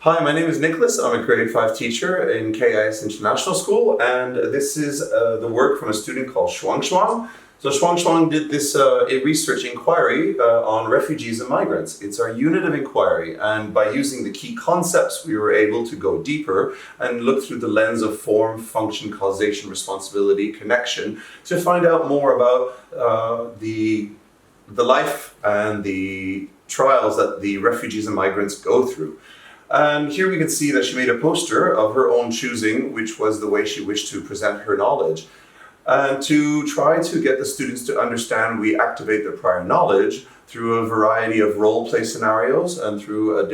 Hi, my name is Nicholas. I'm a grade 5 teacher in KIS International School, and this is the work from a student called Shuang. So Shuang did this a research inquiry on refugees and migrants. It's our unit of inquiry, and by using the key concepts, we were able to go deeper and look through the lens of form, function, causation, responsibility, connection, to find out more about the life and the trials that the refugees and migrants go through. And here we can see that she made a poster of her own choosing, which was the way she wished to present her knowledge. And to try to get the students to understand, we activate their prior knowledge through a variety of role play scenarios and through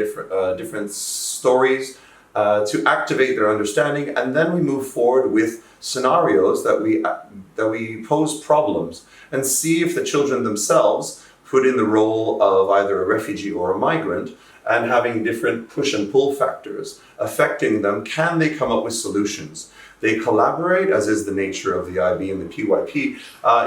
different stories to activate their understanding. And then we move forward with scenarios that we pose problems and see if the children themselves put in the role of either a refugee or a migrant, and having different push and pull factors affecting them, can they come up with solutions? They collaborate, as is the nature of the IB and the PYP,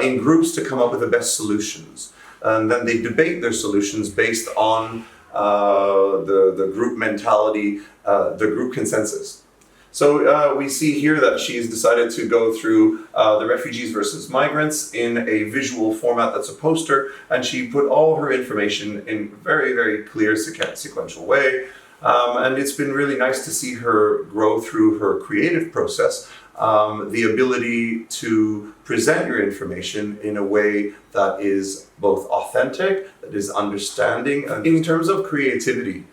in groups to come up with the best solutions. And then they debate their solutions based on the group mentality, the group consensus. So we see here that she's decided to go through the refugees versus migrants in a visual format that's a poster, and she put all her information in very, very clear sequential way. And it's been really nice to see her grow through her creative process, the ability to present your information in a way that is both authentic, that is understanding. And in terms of creativity,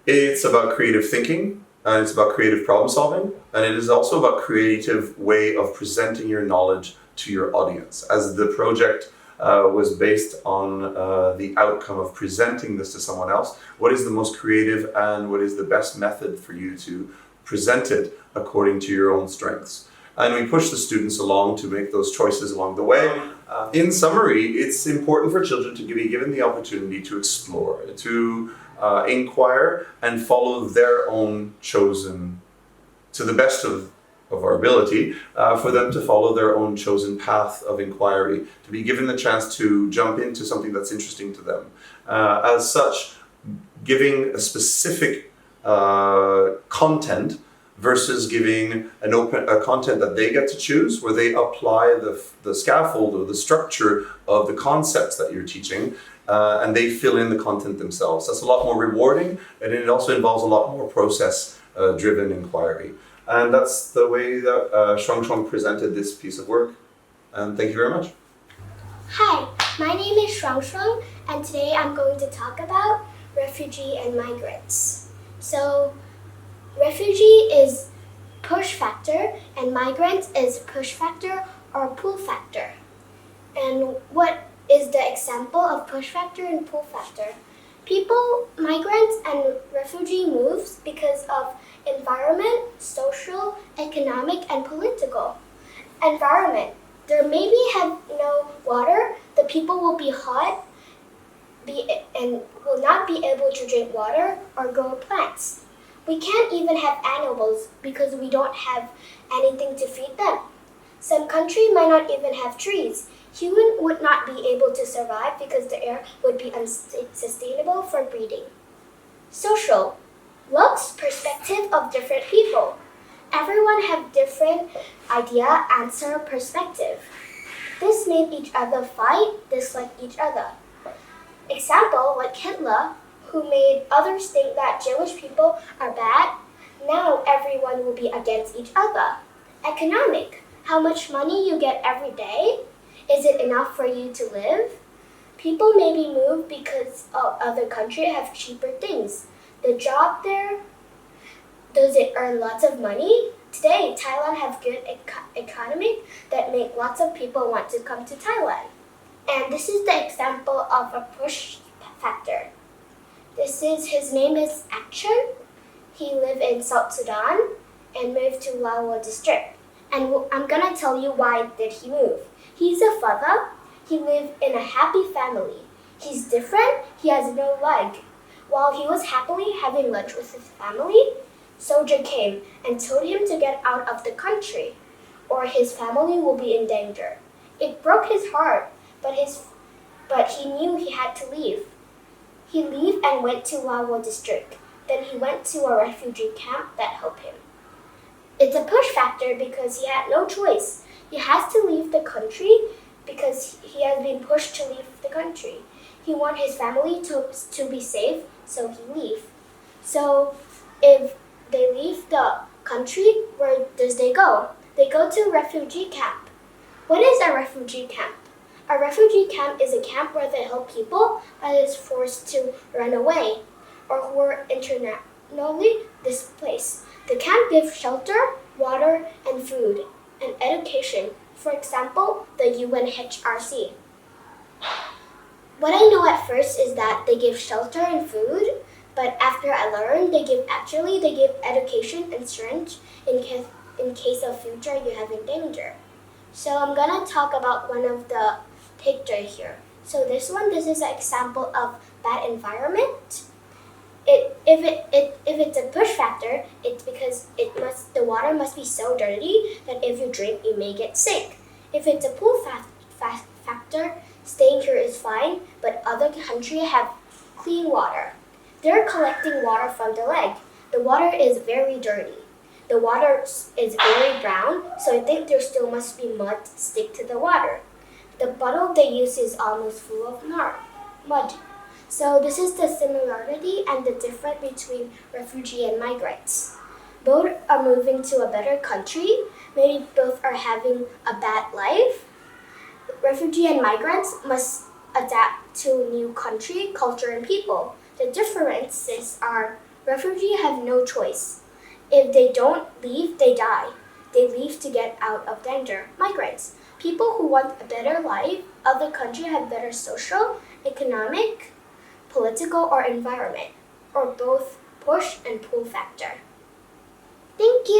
it's about creative thinking, and it's about creative problem solving, and it is also about creative way of presenting your knowledge to your audience. As the project was based on the outcome of presenting this to someone else, what is the most creative and what is the best method for you to present it according to your own strengths? And we push the students along to make those choices along the way. In summary, it's important for children to be given the opportunity to explore, to inquire and follow their own chosen, to the best of our ability, for them to follow their own chosen path of inquiry, to be given the chance to jump into something that's interesting to them. As such, giving a specific content versus giving a content that they get to choose, where they apply the scaffold or the structure of the concepts that you're teaching, and they fill in the content themselves. That's a lot more rewarding, and it also involves a lot more process-driven inquiry. And that's the way that Shuang presented this piece of work. And thank you very much. Hi, my name is Shuang, and today I'm going to talk about refugee and migrants. So, refugee is push factor, and migrants is push factor or pull factor. And what is the example of push factor and pull factor? People, migrants and refugee moves because of environment, social, economic, and political. Environment. There maybe have no water, the people will be hot and will not be able to drink water or grow plants. We can't even have animals because we don't have anything to feed them. Some country might not even have trees. Human would not be able to survive because the air would be unsustainable for breeding. Social. Looks, perspective of different people. Everyone have different idea, answer, perspective. This made each other fight, dislike each other. Example, like Hitler, who made others think that Jewish people are bad. Now everyone will be against each other. Economic. How much money you get every day? Is it enough for you to live? People maybe move because other countries have cheaper things. The job there, does it earn lots of money? Today, Thailand have good economy that make lots of people want to come to Thailand. And this is the example of a push factor. His name is Action. He lived in South Sudan and moved to Lawa district. And I'm gonna tell you why did he move. He's a father. He lived in a happy family. He's different. He has no leg. While he was happily having lunch with his family, soldier came and told him to get out of the country, or his family will be in danger. It broke his heart, but he knew he had to leave. He left and went to Lawa district. Then he went to a refugee camp that helped him. It's a push factor because he had no choice. He has to leave the country because he has been pushed to leave the country. He wants his family to be safe, so he leaves. So if they leave the country, where does they go? They go to refugee camp. What is a refugee camp? A refugee camp is a camp where they help people that is forced to run away or who are internally displaced. The camp gives shelter, water, and food, and education. For example, the UNHRC. What I know at first is that they give shelter and food, but after I learned, they give education and strength in case of future you have in danger. So I'm gonna talk about one of the picture here. So this is an example of bad environment. If it's a push factor, it's because the water must be so dirty that if you drink, you may get sick. If it's a pull factor, staying here is fine, but other countries have clean water. They're collecting water from the lake. The water is very dirty. The water is very brown, so I think there still must be mud stick to the water. The bottle they use is almost full of mud. So this is the similarity and the difference between refugee and migrants. Both are moving to a better country. Maybe both are having a bad life. Refugee and migrants must adapt to new country, culture, and people. The differences are refugees have no choice. If they don't leave, they die. They leave to get out of danger. Migrants, people who want a better life, other countries have better social, economic, political, or environment, or both push and pull factor. Thank you.